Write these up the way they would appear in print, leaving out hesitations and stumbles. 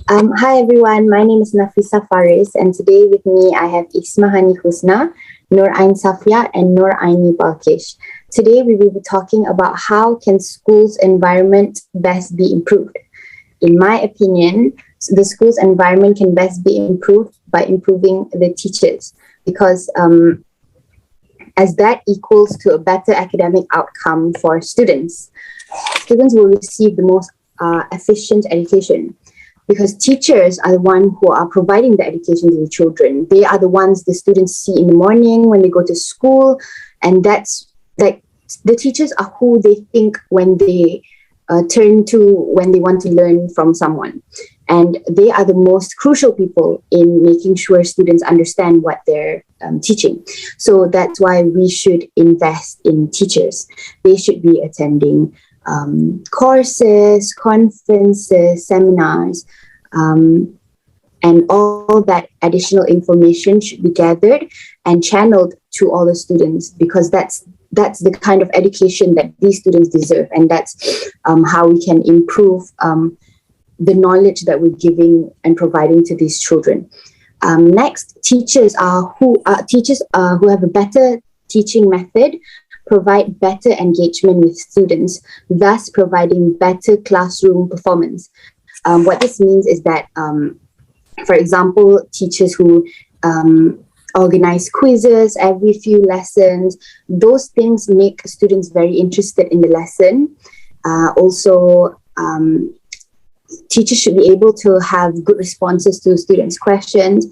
Hi everyone, my name is Nafisa Faris, and today with me I have Ismahani Husna, Nur Ain Safia, and Nur Aini Balkish. Today we will be talking about how can schools' environment best be improved. In my opinion, the school's environment can best be improved by improving the teachers, because as that equals to a better academic outcome for students. Students will receive the most efficient education, because teachers are the ones who are providing the education to the children. They are the ones the students see in the morning when they go to school, and that's like the teachers are who they think when they turn to when they want to learn from someone, and they are the most crucial people in making sure students understand what they're teaching. So that's why we should invest in teachers. They should be attending courses, conferences, seminars, and all that additional information should be gathered and channeled to all the students, because that's the kind of education that these students deserve, and that's how we can improve the knowledge that we're giving and providing to these children. Next, teachers who have a better teaching method provide better engagement with students, thus providing better classroom performance. What this means is that, for example, teachers who organize quizzes every few lessons, those things make students very interested in the lesson. Also, teachers should be able to have good responses to students' questions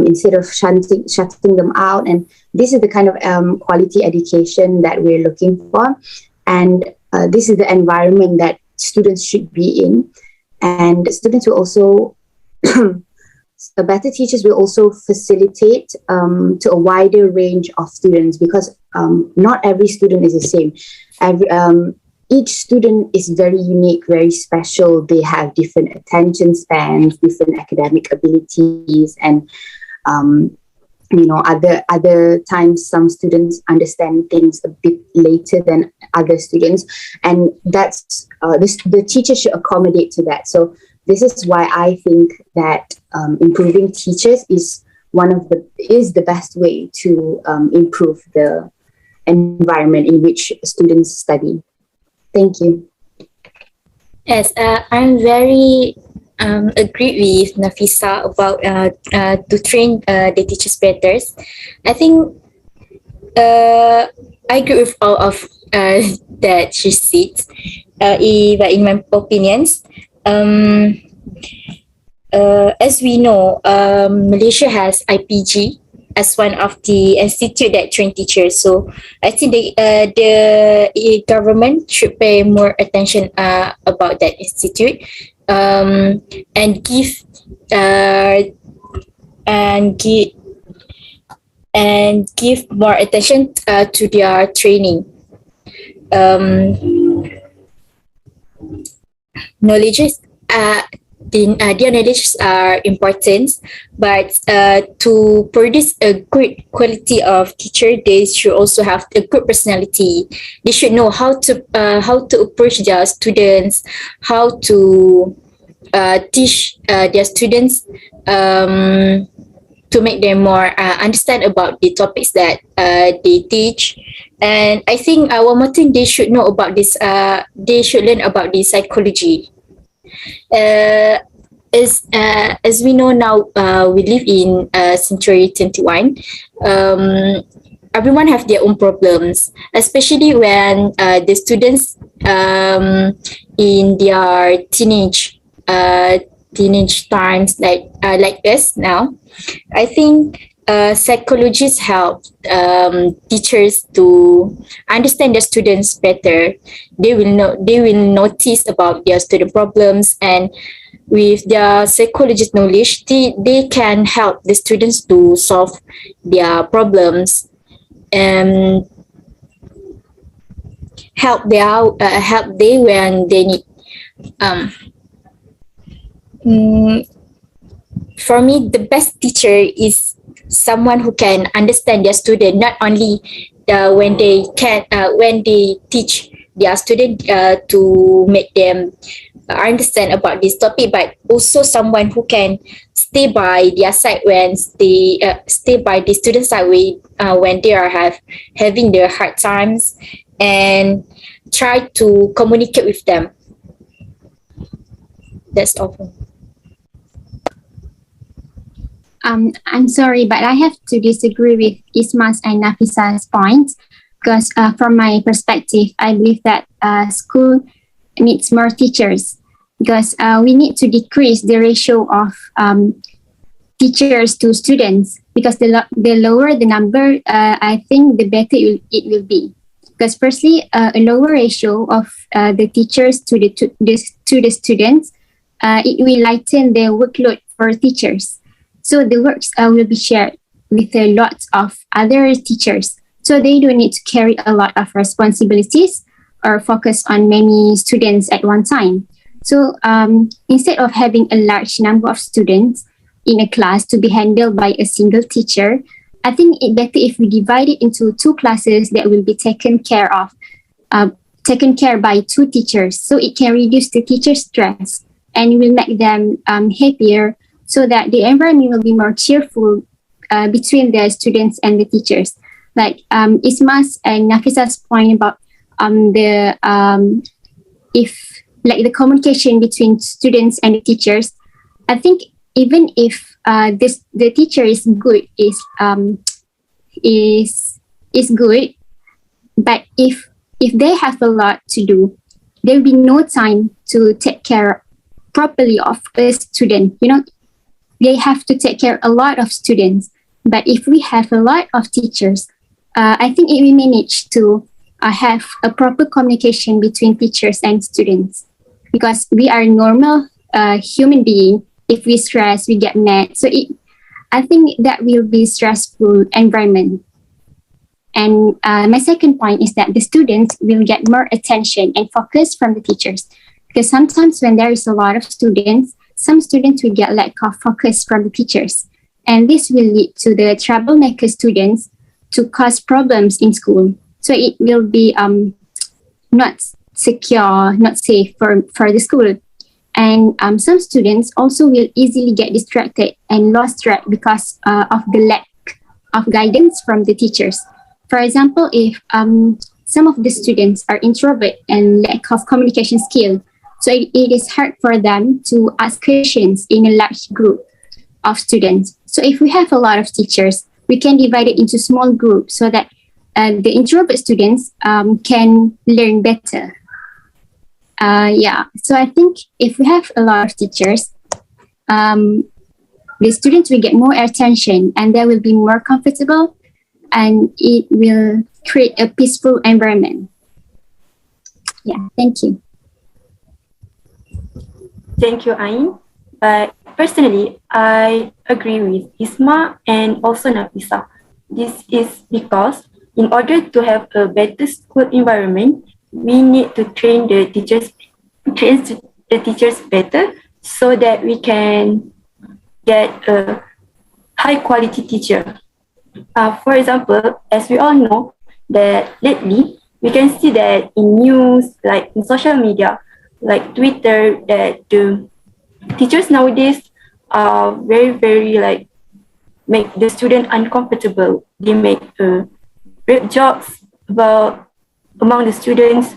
instead of shutting them out. And this is the kind of quality education that we're looking for. And this is the environment that students should be in. And students will also, better teachers will also facilitate to a wider range of students, because not every student is the same. Each student is very unique, very special. They have different attention spans, different academic abilities, and other times some students understand things a bit later than other students, and that's the teacher should accommodate to that. So this is why I think that improving teachers is the best way to improve the environment in which students study. Thank you. Yes, I'm very agree with Nafisa about to train the teachers better. I think I agree with all of that she said. But in my opinions, as we know, Malaysia has IPG as one of the institute that train teachers. So I think the government should pay more attention about that institute, and give more attention to their training. Knowledges their knowledge are important, but to produce a good quality of teacher, they should also have a good personality. They should know how to approach their students, how to teach their students, to make them more understand about the topics that they teach. And I think one more thing they should know about this, they should learn about the psychology. As we know now, we live in century 21. Everyone have their own problems, especially when the students in their teenage times, like us now. I think psychologists help teachers to understand their students better. They will notice about their student problems, and with their psychologist knowledge, they can help the students to solve their problems and help they when they need. For me, the best teacher is someone who can understand their student, not only when they teach their student to make them understand about this topic, but also someone who can stay by their side when stay by the student side when they are having their hard times, and try to communicate with them. That's all. I'm sorry, but I have to disagree with Isma's and Nafisa's points because from my perspective, I believe that school needs more teachers because we need to decrease the ratio of teachers to students because the lower the number, I think the better it will be. Because firstly, a lower ratio of the teachers to the students, it will lighten the workload for teachers. So the works will be shared with a lot of other teachers. So they don't need to carry a lot of responsibilities or focus on many students at one time. So instead of having a large number of students in a class to be handled by a single teacher, I think it's better if we divide it into two classes that will be taken care by two teachers. So it can reduce the teacher stress and will make them happier so that the environment will be more cheerful between the students and the teachers. Like Isma's and Nafisa's point about the communication between students and the teachers, I think even if the teacher is good is good, but if they have a lot to do, there will be no time to take care properly of a student. They have to take care of a lot of students. But if we have a lot of teachers, I think it will manage to have a proper communication between teachers and students because we are normal human beings. If we stress, we get mad. So I think that will be stressful environment. And my second point is that the students will get more attention and focus from the teachers because sometimes when there is a lot of students, some students will get lack of focus from the teachers. And this will lead to the troublemaker students to cause problems in school. So it will be not secure, not safe for the school. And some students also will easily get distracted and lost track because of the lack of guidance from the teachers. For example, if some of the students are introvert and lack of communication skill, so it is hard for them to ask questions in a large group of students. So if we have a lot of teachers, we can divide it into small groups so that the introvert students can learn better. So I think if we have a lot of teachers, the students will get more attention and they will be more comfortable and it will create a peaceful environment. Yeah, thank you. Thank you, Ain. But personally, I agree with Isma and also Nafisa. This is because in order to have a better school environment, we need to train the teachers better so that we can get a high quality teacher. For example, as we all know that lately we can see that in news, like in social media, like Twitter, that the teachers nowadays are very like make the student uncomfortable. They make rape jokes among the students,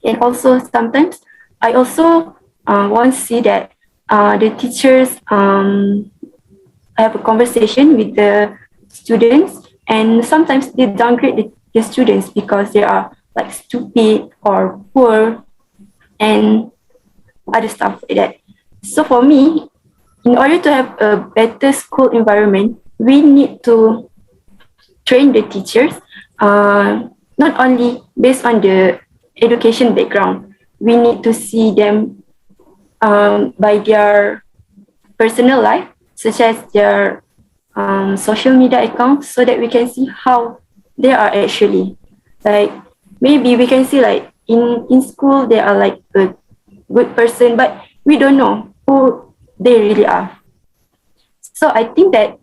and also sometimes I also want to see that the teachers have a conversation with the students, and sometimes they downgrade the students because they are like stupid or poor and other stuff like that. So for me, in order to have a better school environment, we need to train the teachers not only based on the education background. We need to see them by their personal life, such as their social media accounts, so that we can see how they are actually. Like maybe we can see like in school they are like a good person, but we don't know who they really are. So I think that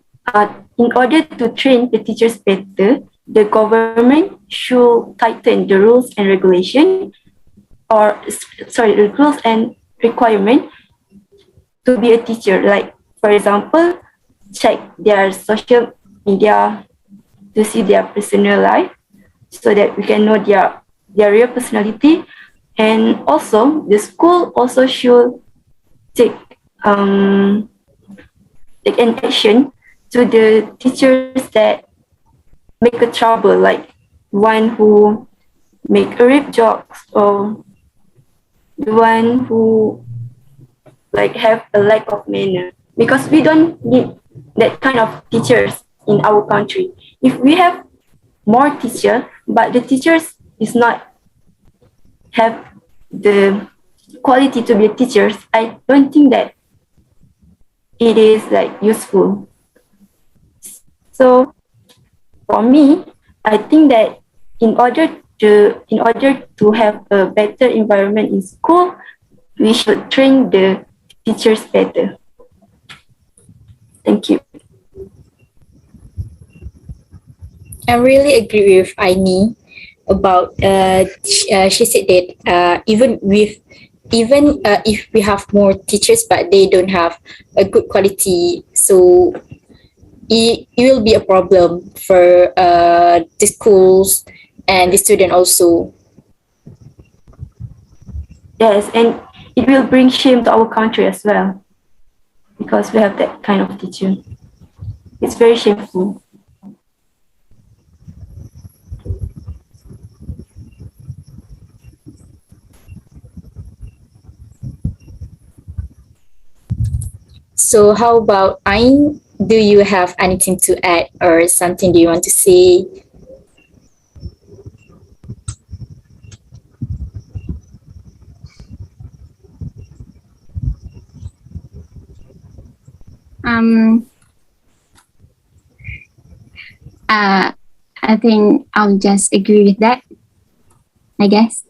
in order to train the teachers better, the government should tighten the rules and regulation, the rules and requirement to be a teacher. Like, for example, check their social media to see their personal life so that we can know their real personality. And also, the school also should take take an action to the teachers that make a trouble, like one who make a rape jokes or the one who like have a lack of manner, because we don't need that kind of teachers in our country. If we have more teachers, but the teachers is not have the quality to be teachers, I don't think that it is like useful. So for me, I think that in order to have a better environment in school, we should train the teachers better. Thank you. I really agree with Aini about she said that even if we have more teachers but they don't have a good quality, so it will be a problem for the schools and the student also. Yes, and it will bring shame to our country as well, because we have that kind of teacher. It's very shameful. So how about Ain? Do you have anything to add or something do you want to say? I think I'll just agree with that, I guess.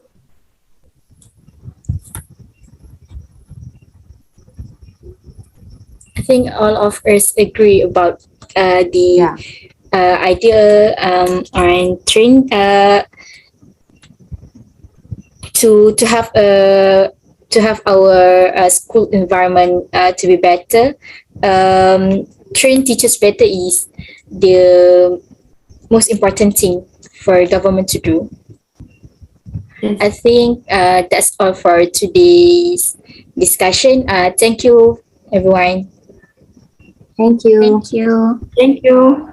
I think all of us agree about the idea and train to have our school environment to be better. Train teachers better is the most important thing for government to do. Yes. I think that's all for today's discussion. Thank you, everyone. Thank you. Thank you. Thank you.